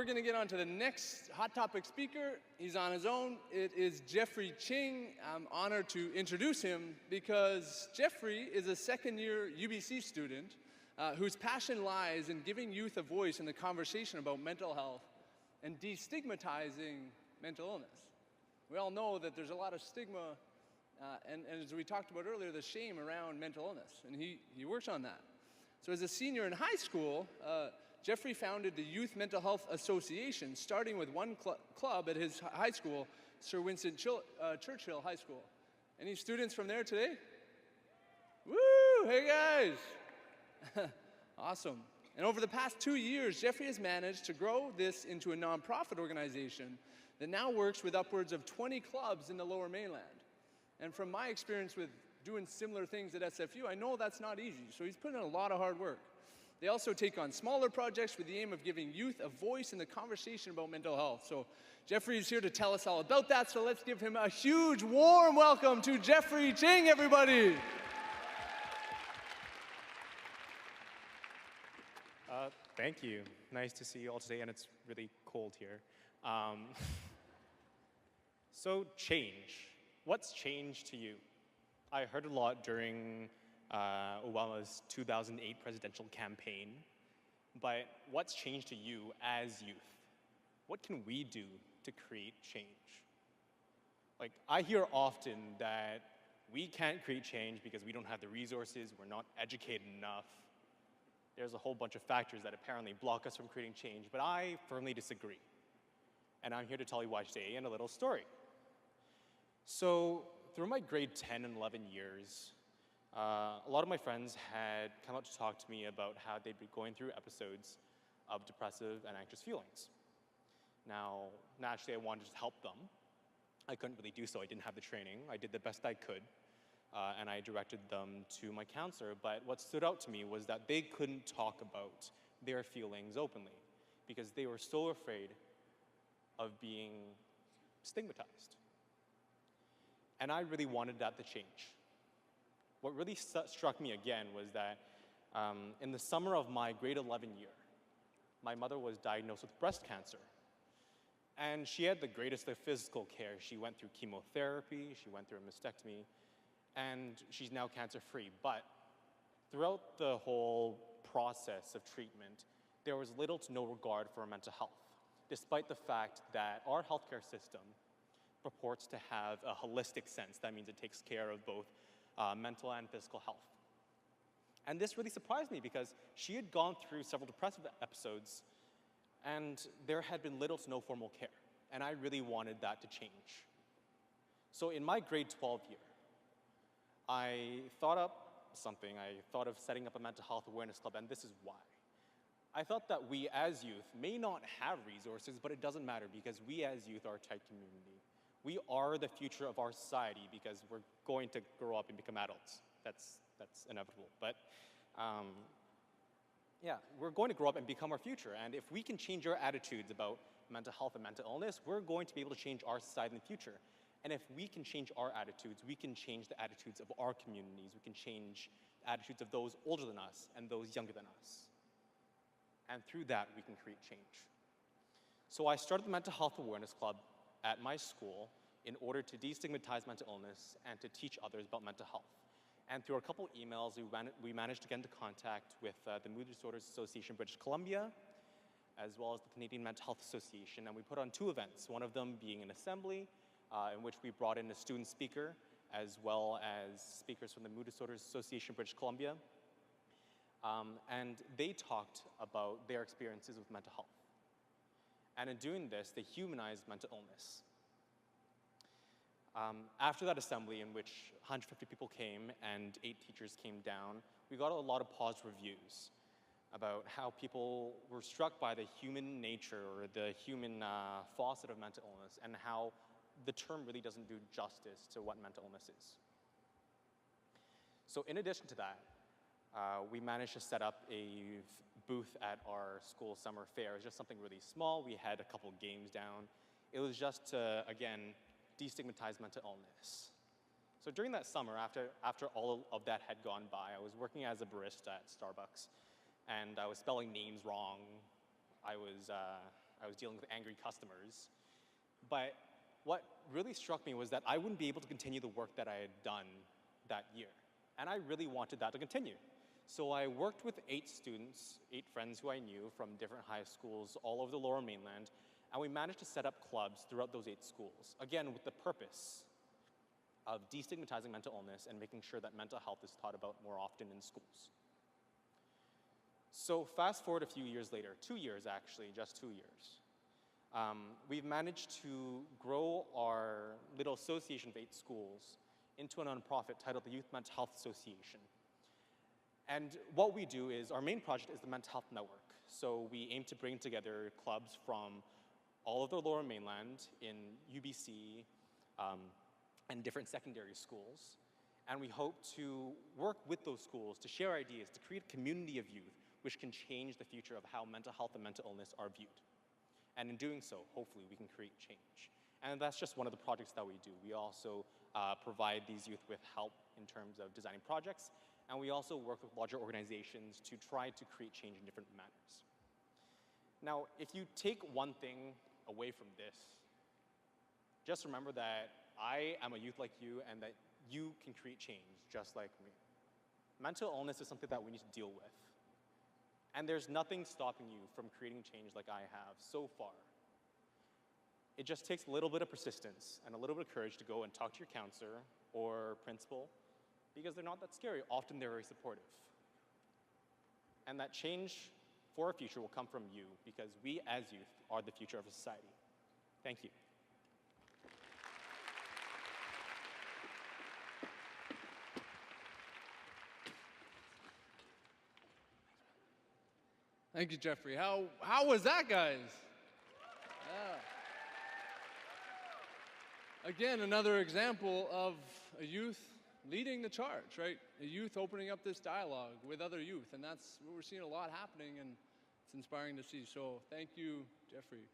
we're going to get on to the next hot topic speaker. He's on his own. It is Geoffrey Ching. I'm honored to introduce him because Geoffrey is a second-year UBC student whose passion lies in giving youth a voice in the conversation about mental health and destigmatizing mental illness. We all know that there's a lot of stigma and as we talked about earlier, the shame around mental illness, and he works on that. So as a senior in high school, Geoffrey founded the Youth Mental Health Association, starting with one club at his high school, Sir Winston Churchill High School. Any students from there today? Woo! Hey guys! Awesome. And over the past 2 years, Geoffrey has managed to grow this into a nonprofit organization that now works with upwards of 20 clubs in the Lower Mainland. And from my experience with doing similar things at SFU, I know that's not easy, so he's put in a lot of hard work. They also take on smaller projects with the aim of giving youth a voice in the conversation about mental health. So Geoffrey is here to tell us all about that, so let's give him a huge, warm welcome to Geoffrey Ching, everybody. Thank you. Nice to see you all today, and it's really cold here. So change. What's changed to you? I heard a lot during Obama's 2008 presidential campaign, but what's changed to you as youth? What can we do to create change? Like, I hear often that we can't create change because we don't have the resources, we're not educated enough. There's a whole bunch of factors that apparently block us from creating change, but I firmly disagree. And I'm here to tell you why today in a little story. So, through my grade 10 and 11 years, a lot of my friends had come out to talk to me about how they'd be going through episodes of depressive and anxious feelings. Now, naturally, I wanted to help them. I couldn't really do so. I didn't have the training. I did the best I could, and I directed them to my counselor. But what stood out to me was that they couldn't talk about their feelings openly because they were so afraid of being stigmatized. And I really wanted that to change. What really struck me again was that in the summer of my grade 11 year, my mother was diagnosed with breast cancer. And she had the greatest of physical care. She went through chemotherapy, she went through a mastectomy, and she's now cancer-free. But throughout the whole process of treatment, there was little to no regard for her mental health, despite the fact that our healthcare system purports to have a holistic sense. That means it takes care of both mental and physical health. And this really surprised me because she had gone through several depressive episodes and there had been little to no formal care. And I really wanted that to change. So in my grade 12 year, I thought up something. I thought of setting up a mental health awareness club, and this is why. I thought that we as youth may not have resources, but it doesn't matter because we as youth are a tight community. We are the future of our society because we're going to grow up and become adults. That's inevitable. But yeah, we're going to grow up and become our future. And if we can change our attitudes about mental health and mental illness, we're going to be able to change our society in the future. And if we can change our attitudes, we can change the attitudes of our communities. We can change the attitudes of those older than us and those younger than us. And through that, we can create change. So I started the Mental Health Awareness Club at my school in order to destigmatize mental illness and to teach others about mental health. And through a couple emails, we managed to get into contact with the Mood Disorders Association British Columbia, as well as the Canadian Mental Health Association, and we put on 2 events, one of them being an assembly, in which we brought in a student speaker, as well as speakers from the Mood Disorders Association British Columbia, and they talked about their experiences with mental health. And in doing this, they humanized mental illness. After that assembly, in which 150 people came and 8 teachers came down, we got a lot of positive reviews about how people were struck by the human nature or the human facet of mental illness and how the term really doesn't do justice to what mental illness is. So in addition to that, we managed to set up a booth at our school summer fair. It was just something really small. We had a couple games down. It was just to, again, destigmatize mental illness. So during that summer, after all of that had gone by, I was working as a barista at Starbucks, and I was spelling names wrong. I was I was dealing with angry customers. But what really struck me was that I wouldn't be able to continue the work that I had done that year. And I really wanted that to continue. So I worked with 8 students, 8 friends who I knew from different high schools all over the Lower Mainland, and we managed to set up clubs throughout those 8 schools, again, with the purpose of destigmatizing mental illness and making sure that mental health is taught about more often in schools. So fast forward a few years later, 2 years actually, just 2 years. We've managed to grow our little association of 8 schools into a nonprofit titled the Youth Mental Health Association. And what we do is, our main project is the Mental Health Network. So we aim to bring together clubs from all of the Lower Mainland in UBC and different secondary schools. And we hope to work with those schools to share ideas, to create a community of youth which can change the future of how mental health and mental illness are viewed. And in doing so, hopefully we can create change. And that's just one of the projects that we do. We also provide these youth with help in terms of designing projects, and we also work with larger organizations to try to create change in different manners. Now, if you take one thing away from this, just remember that I am a youth like you and that you can create change just like me. Mental illness is something that we need to deal with. And there's nothing stopping you from creating change like I have so far. It just takes a little bit of persistence and a little bit of courage to go and talk to your counselor or principal, because they're not that scary. Often they're very supportive. And that change for our future will come from you, because we as youth are the future of society. Thank you. Thank you, Geoffrey. How was that, guys? Yeah. Again, another example of a youth leading the charge, right? A youth opening up this dialogue with other youth, and that's what we're seeing a lot happening, and it's inspiring to see. So thank you, Geoffrey.